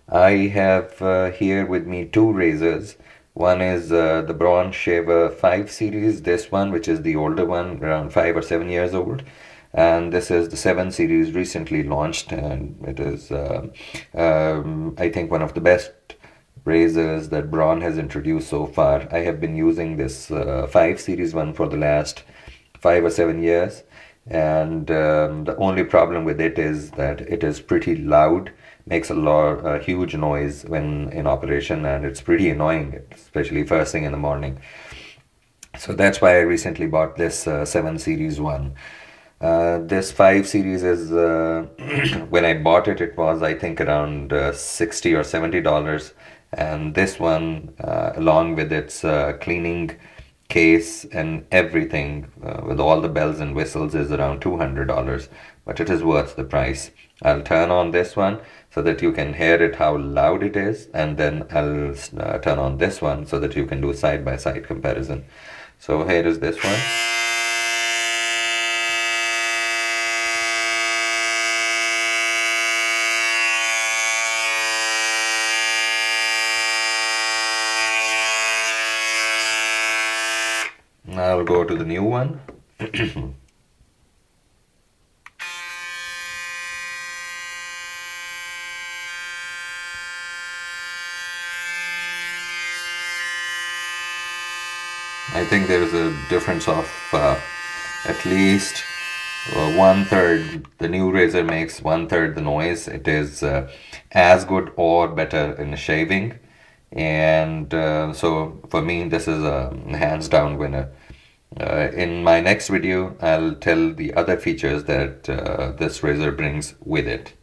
I have here with me two razors. One is the Braun Shaver 5 series, this one, which is the older one, around 5 or 7 years old. And this is the 7 series recently launched, and it is, I think, one of the best razors that Braun has introduced so far. I have been using this 5 series one for the last 5 or 7 years, and the only problem with it is that it is pretty loud, makes a huge noise when in operation, and it's pretty annoying, especially first thing in the morning. So that's why I recently bought this 7 series one. This 5 series is, when I bought it, it was, I think, around $60 or $70. And this one, along with its cleaning case and everything, with all the bells and whistles, is around $200. But it is worth the price. I'll turn on this one so that you can hear it, how loud it is. And then I'll turn on this one so that you can do side-by-side comparison. So here is this one. Now I'll go to the new one. I think there is a difference of at least one third. The new razor makes one third the noise. It is as good or better in shaving. And so for me, this is a hands down winner. In my next video, I'll tell the other features that this razor brings with it.